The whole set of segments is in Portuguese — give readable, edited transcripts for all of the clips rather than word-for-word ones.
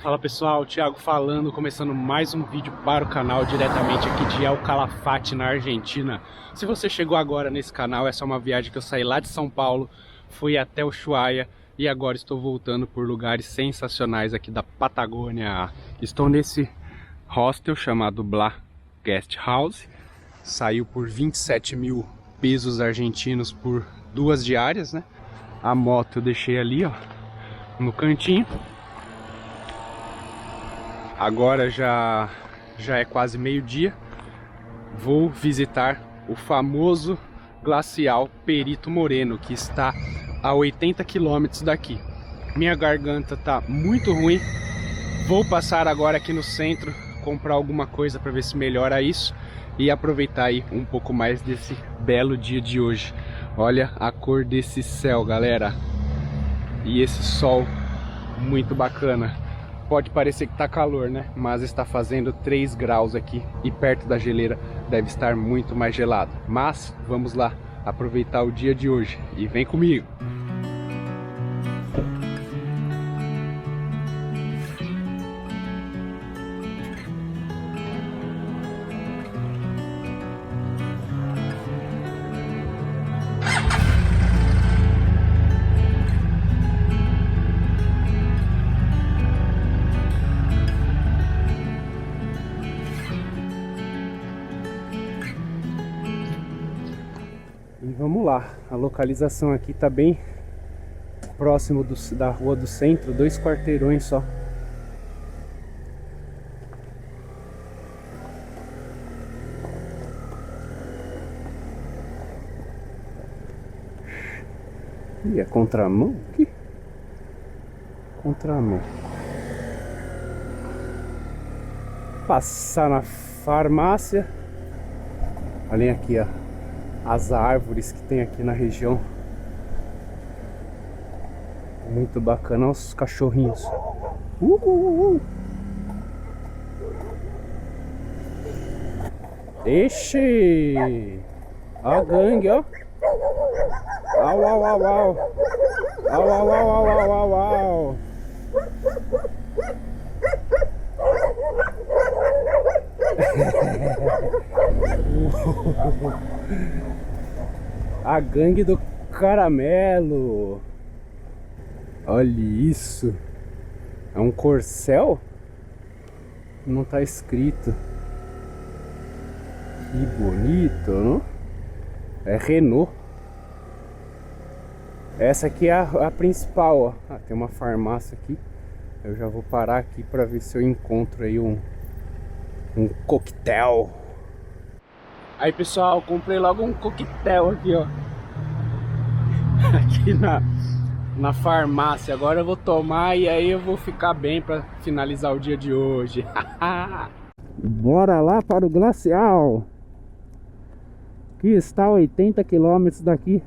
Fala pessoal, Thiago falando, começando mais um vídeo para o canal diretamente aqui de El Calafate, na Argentina. Se você chegou agora nesse canal, essa é uma viagem que eu saí lá de São Paulo, fui até Ushuaia e agora estou voltando por lugares sensacionais aqui da Patagônia. Estou nesse hostel chamado Blah Guest House, saiu por 27 mil pesos argentinos por 2 diárias, né? A moto eu deixei ali, ó, no cantinho. Agora já é quase meio-dia. Vou visitar o famoso glacial Perito Moreno, que está a 80 quilômetros daqui. Minha garganta tá muito ruim. Vou passar agora aqui no centro, comprar alguma coisa para ver se melhora isso e aproveitar aí um pouco mais desse belo dia de hoje. Olha a cor desse céu, galera. E esse sol muito bacana. Pode parecer que tá calor, né? Mas está fazendo 3 graus aqui e perto da geleira deve estar muito mais gelado. Mas vamos lá aproveitar o dia de hoje e vem comigo! E vamos lá, a localização aqui tá bem próximo da rua do centro, 2 quarteirões só. Ih, é contramão aqui? Contramão. Passar na farmácia. Olhem aqui, ó, as árvores que tem aqui na região. Muito bacana, olha os cachorrinhos. Ixi! Olha a gangue, ó. Au, au, au, au. Au, au, au, au, au, au, au. A gangue do caramelo. Olha isso. É um corcel? Não tá escrito. Que bonito, não? É Renault. Essa aqui é a principal, ó. Ah, tem uma farmácia aqui. Eu já vou parar aqui pra ver se eu encontro aí um coquetel. Aí pessoal, comprei logo um coquetel aqui, ó. Aqui na farmácia. Agora eu vou tomar e aí eu vou ficar bem pra finalizar o dia de hoje. Bora lá para o glacial, que está a 80 quilômetros daqui.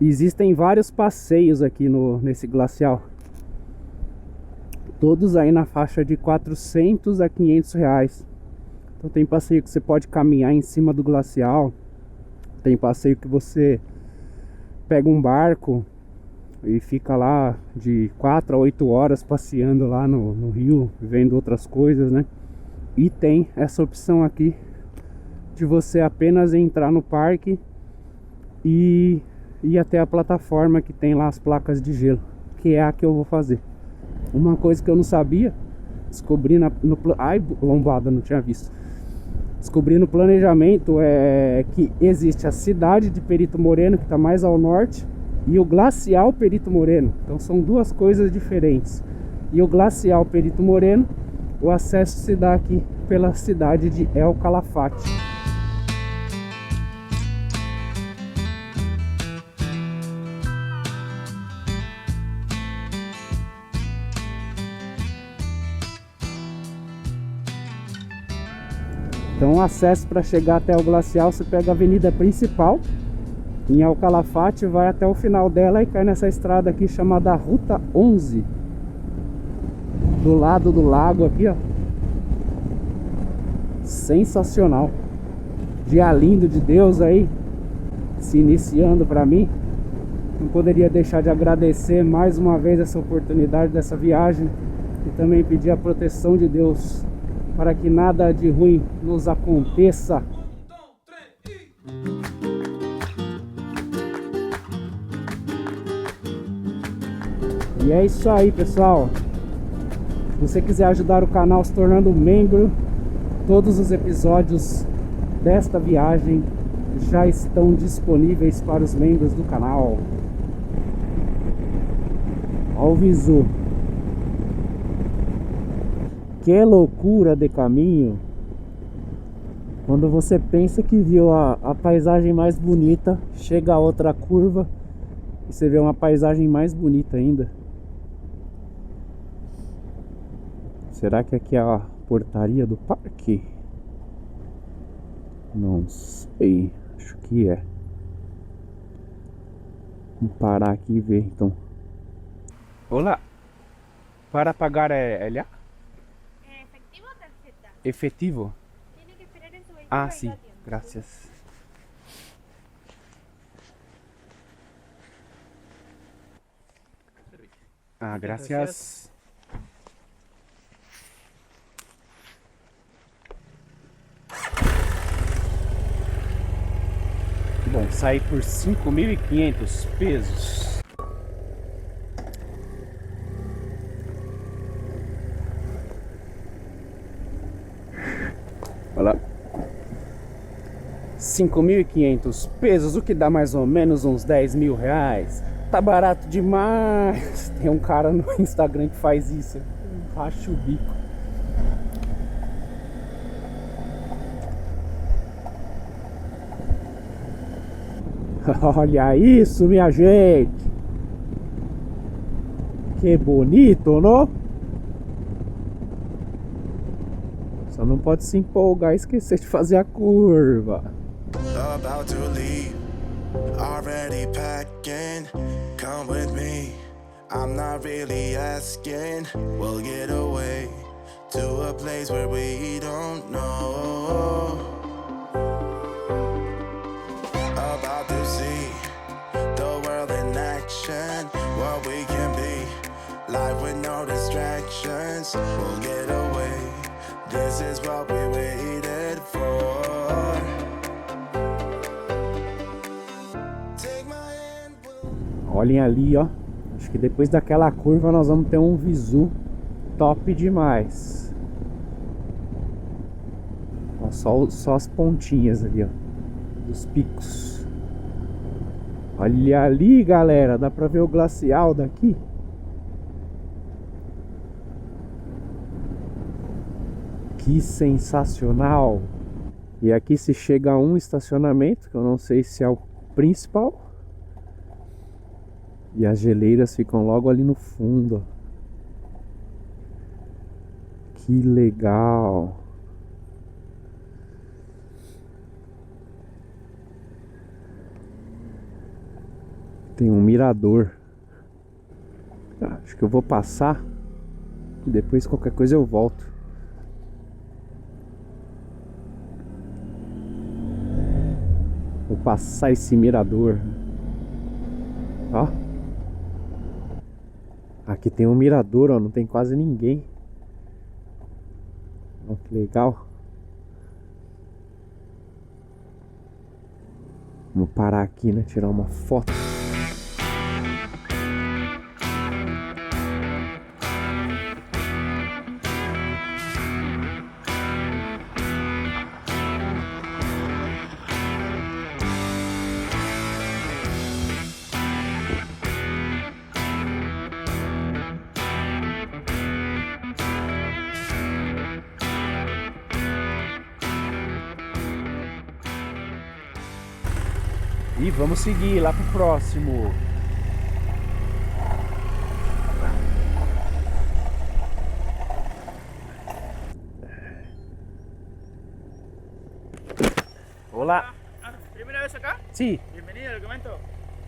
Existem vários passeios aqui nesse glacial, todos aí na faixa de 400 a 500 reais. Então tem passeio que você pode caminhar em cima do glacial, tem passeio que você pega um barco e fica lá de 4 a 8 horas passeando lá no rio, vendo outras coisas, né? E tem essa opção aqui de você apenas entrar no parque e ir até a plataforma que tem lá as placas de gelo, que é a que eu vou fazer. Uma coisa que eu não sabia, descobri ai, lombada, não tinha visto. Descobri no planejamento que existe a cidade de Perito Moreno, que está mais ao norte, e o glacial Perito Moreno. Então são duas coisas diferentes. E o glacial Perito Moreno, o acesso se dá aqui pela cidade de El Calafate. Então o acesso para chegar até o glacial, você pega a avenida principal em El Calafate, vai até o final dela e cai nessa estrada aqui chamada Ruta 11, do lado do lago aqui, ó. Sensacional. Dia lindo de Deus aí se iniciando para mim. Não poderia deixar de agradecer mais uma vez essa oportunidade dessa viagem e também pedir a proteção de Deus para que nada de ruim nos aconteça. E é isso aí, pessoal. Se você quiser ajudar o canal se tornando membro, todos os episódios desta viagem já estão disponíveis para os membros do canal. Olha o visu. Que loucura de caminho. Quando você pensa que viu a paisagem mais bonita, chega a outra curva e você vê uma paisagem mais bonita ainda. Será que aqui é a portaria do parque? Não sei, acho que é. Vamos parar aqui e ver então. Olá, para pagar é lá? ¿Efectivo o tarjeta? Efetivo? Tiene que esperar en su vehículo. Ah, y sim, da tiempo. graças. Ah, graças. Bom, saí por 5.500 pesos. Olha lá. 5.500 pesos, o que dá mais ou menos uns 10 mil reais. Tá barato demais. Tem um cara no Instagram que faz isso. Racha o bico. Olha isso, minha gente. Que bonito, não? Só não pode se empolgar e esquecer de fazer a curva. About to leave, already packing. Come with me, I'm not really asking. We'll get away to a place where we don't know. About to see the world in action, what we can be, life with no distractions. We'll get away, this is what we waited for. Olhem ali, ó. Acho que depois daquela curva nós vamos ter um visu top demais. Ó, só as pontinhas ali, ó, dos picos. Olha ali, galera, dá pra ver o glacial daqui. Que sensacional! E aqui se chega a um estacionamento, que eu não sei se é o principal. E as geleiras ficam logo ali no fundo. Que legal! Tem um mirador. Acho que eu vou passar e depois qualquer coisa eu volto. Vou passar esse mirador. Ó. Aqui tem um mirador, ó, não tem quase ninguém. Ó, que legal. Vamos parar aqui, né? Tirar uma foto. E vamos seguir lá pro próximo. Hola. ¿Primera vez acá? Sí, Bienvenido, le comento.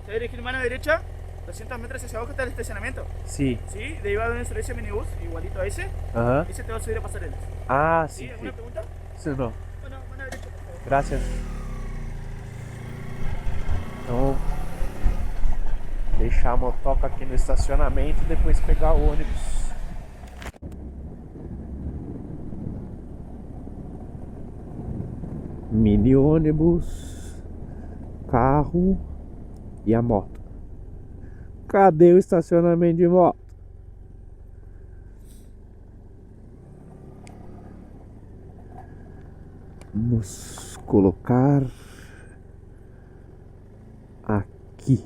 Se va a dirigir mano derecha, 200 metros hacia abajo está el estacionamiento. sí. Sí, de ahí va a haber un servicio minibús, igualito a ese. Aham. Ese te va a subir a pasarelas. Ah, ¿Sí? sim, ¿Alguna sim. pregunta? Sim, não. Bueno, mano derecha, por favor. Graças. Então, deixar a motoca aqui no estacionamento e depois pegar o ônibus. Mini ônibus, carro e a moto. Cadê o estacionamento de moto? Vamos colocar aqui.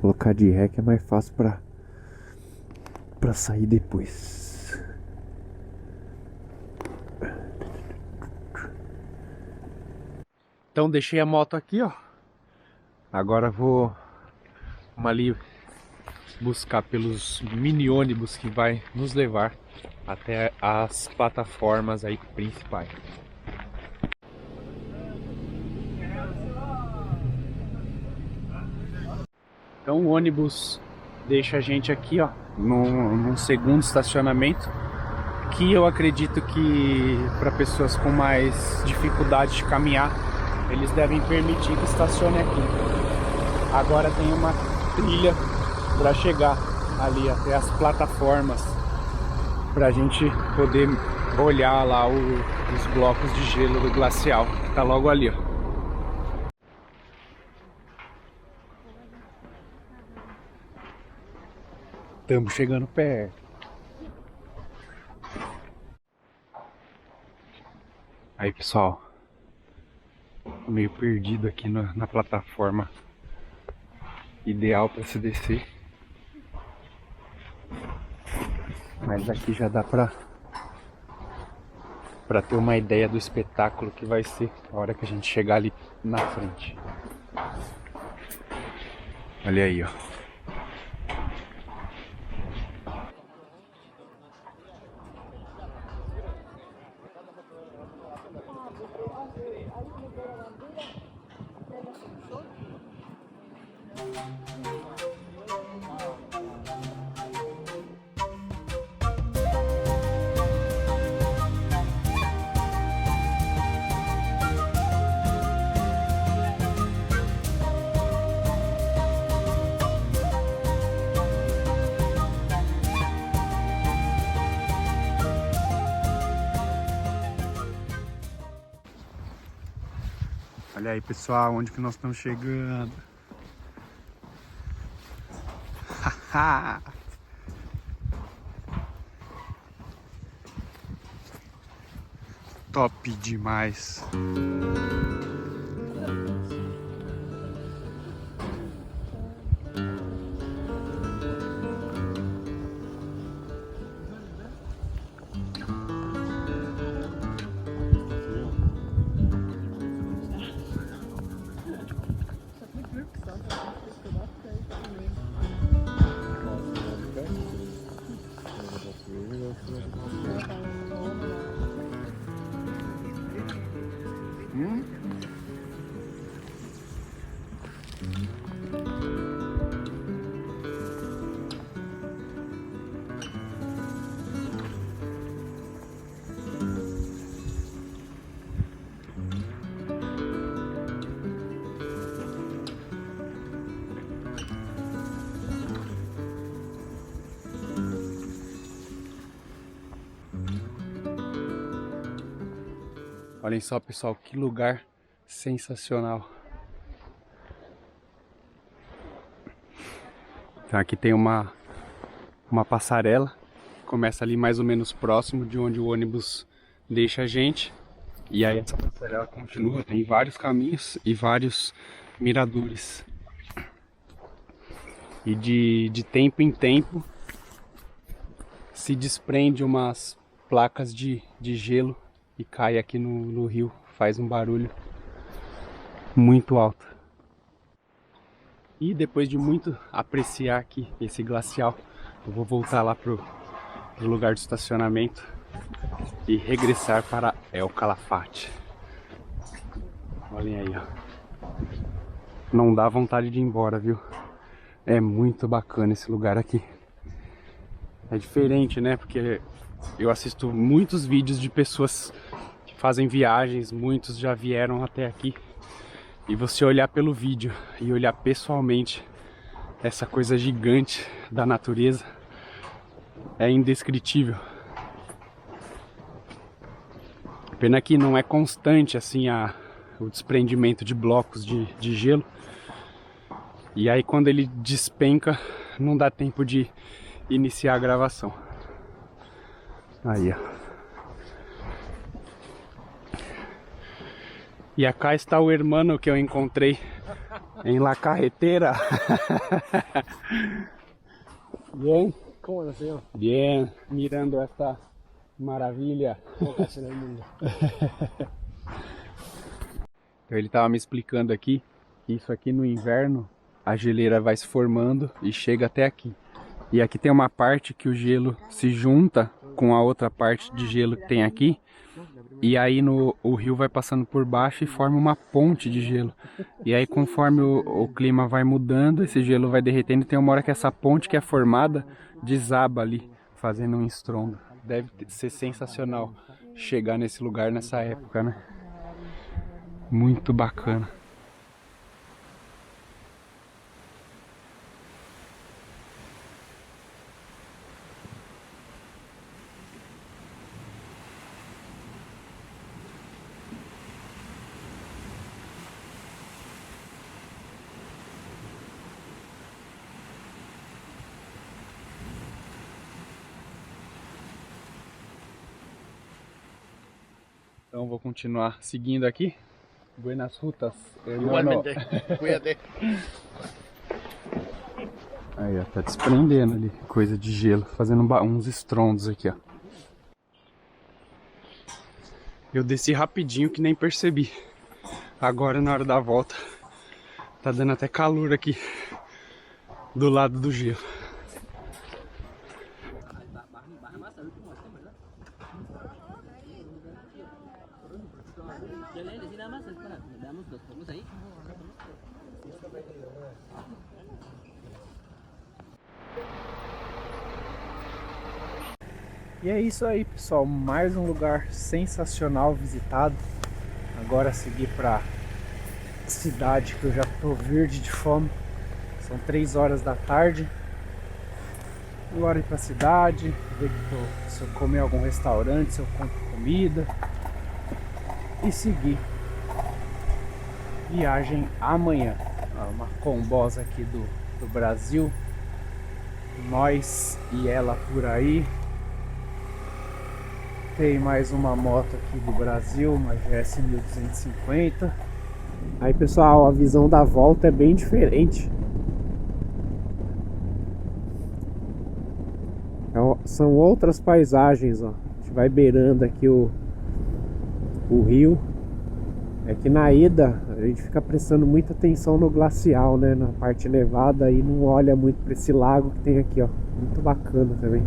Colocar de ré que é mais fácil para sair depois. Então deixei a moto aqui, ó. Agora vou ali buscar pelos mini ônibus que vai nos levar até as plataformas aí principais. Então o ônibus deixa a gente aqui, ó, num segundo estacionamento, que eu acredito que para pessoas com mais dificuldade de caminhar, eles devem permitir que estacione aqui. Agora tem uma trilha para chegar ali até as plataformas, para a gente poder olhar lá os blocos de gelo do glacial, que tá logo ali, ó. Estamos chegando perto. Aí, pessoal, meio perdido aqui na plataforma ideal para se descer, mas aqui já dá para ter uma ideia do espetáculo que vai ser a hora que a gente chegar ali na frente. Olha aí, ó. Olha aí, pessoal, onde que nós estamos chegando. Top demais. Olhem só, pessoal, que lugar sensacional. Então aqui tem uma passarela, começa ali mais ou menos próximo de onde o ônibus deixa a gente. E aí essa passarela continua, tem vários caminhos e vários miradores. E de tempo em tempo se desprende umas placas de gelo e cai aqui no rio, faz um barulho muito alto. E depois de muito apreciar aqui esse glacial, eu vou voltar lá pro lugar de estacionamento e regressar para El Calafate. Olhem aí, ó. Não dá vontade de ir embora, viu? É muito bacana esse lugar aqui. É diferente, né? Porque eu assisto muitos vídeos de pessoas que fazem viagens, muitos já vieram até aqui. E você olhar pelo vídeo e olhar pessoalmente essa coisa gigante da natureza é indescritível. Pena que não é constante assim o desprendimento de blocos de gelo. E aí quando ele despenca, não dá tempo de iniciar a gravação. Aí, ó. E acá está o hermano que eu encontrei em la carretera. Bien. ¿Cómo lo sé? Bien, mirando esta maravilha. Pocas en el mundo. Então ele estava me explicando aqui que isso aqui no inverno a geleira vai se formando e chega até aqui. E aqui tem uma parte que o gelo se junta com a outra parte de gelo que tem aqui. E aí o rio vai passando por baixo e forma uma ponte de gelo. E aí conforme o clima vai mudando, esse gelo vai derretendo. Tem uma hora que essa ponte que é formada desaba ali, fazendo um estrondo. Deve ser sensacional chegar nesse lugar nessa época, né? Muito bacana. Então vou continuar seguindo aqui. Buenas rutas, hermano. Igualmente, cuídate. Aí, ó, tá desprendendo ali coisa de gelo, fazendo uns estrondos aqui, ó. Eu desci rapidinho que nem percebi. Agora na hora da volta tá dando até calor aqui do lado do gelo. E é isso aí, pessoal, mais um lugar sensacional visitado. Agora seguir para cidade, que eu já tô verde de fome. São 3 horas da tarde. Agora ir pra cidade, ver se eu comer em algum restaurante, se eu compro comida. E seguir. Viagem amanhã. Uma combosa aqui do Brasil. Nós e ela por aí. Tem mais uma moto aqui do Brasil, uma GS 1250. Aí, pessoal, a visão da volta é bem diferente. São outras paisagens, ó. A gente vai beirando aqui o rio. É que na ida a gente fica prestando muita atenção no glacial, né? Na parte elevada e não olha muito para esse lago que tem aqui, ó. Muito bacana também.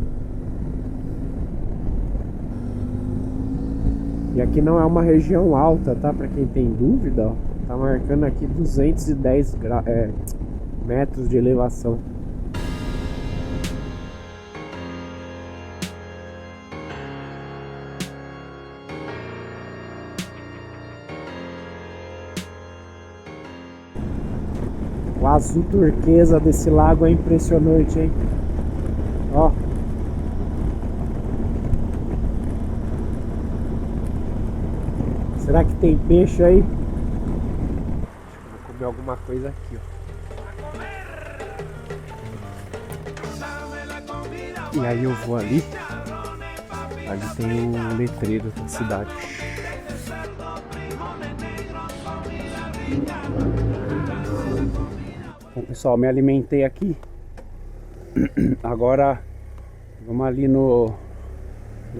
E aqui não é uma região alta, tá? Pra quem tem dúvida, ó, tá marcando aqui 210 metros de elevação. O azul turquesa desse lago é impressionante, hein? Ó. Será que tem peixe aí? Acho que eu vou comer alguma coisa aqui, ó. E aí eu vou ali. Ali tem o letreiro da cidade. Bom, pessoal, me alimentei aqui. Agora vamos ali no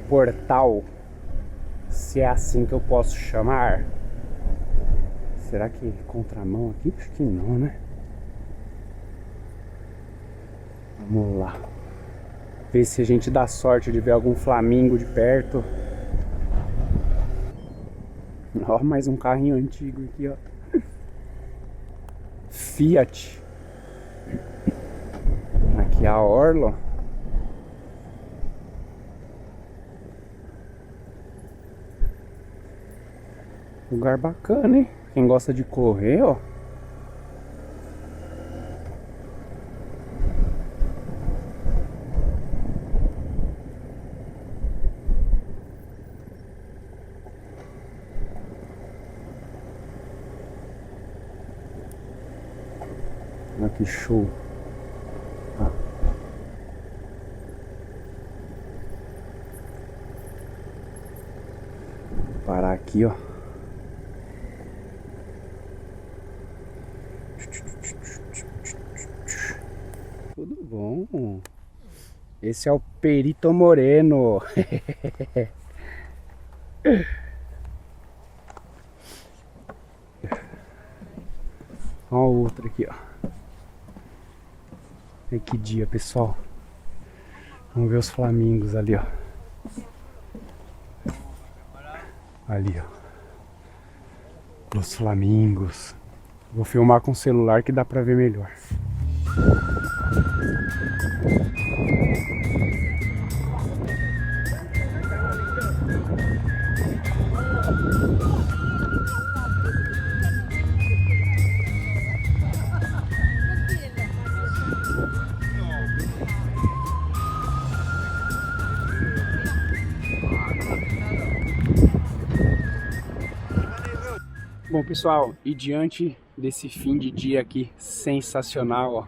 portal. Se é assim que eu posso chamar. Será que contramão aqui? Acho que não, né? Vamos lá. Ver se a gente dá sorte de ver algum flamingo de perto. Ó, mais um carrinho antigo aqui, ó. Fiat. Aqui é a orla. Lugar bacana, hein? Quem gosta de correr, ó. que show. Ó. Vou parar aqui, ó. Tudo bom? Esse é o Perito Moreno. Ó o outro aqui, ó. Ai, que dia, pessoal. Vamos ver os flamingos ali, ó. Ali, ó. Os flamingos. Vou filmar com o celular que dá pra ver melhor. Bom, pessoal, e diante desse fim de dia aqui sensacional, ó,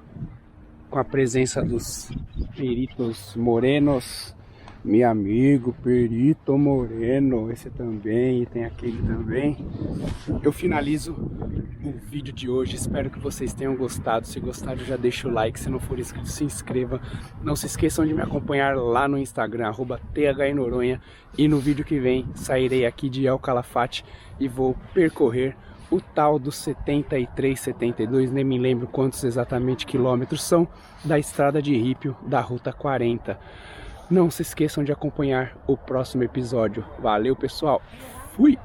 com a presença dos peritos morenos, meu amigo Perito Moreno, esse também, e tem aquele também, eu finalizo o vídeo de hoje. Espero que vocês tenham gostado. Se gostaram, já deixa o like. Se não for inscrito, se inscreva. Não se esqueçam de me acompanhar lá no Instagram, @THNoronha. E no vídeo que vem, sairei aqui de El Calafate e vou percorrer o tal dos 73, 72, nem me lembro quantos exatamente quilômetros são, da estrada de Rípio, da Ruta 40. Não se esqueçam de acompanhar o próximo episódio. Valeu, pessoal. Fui!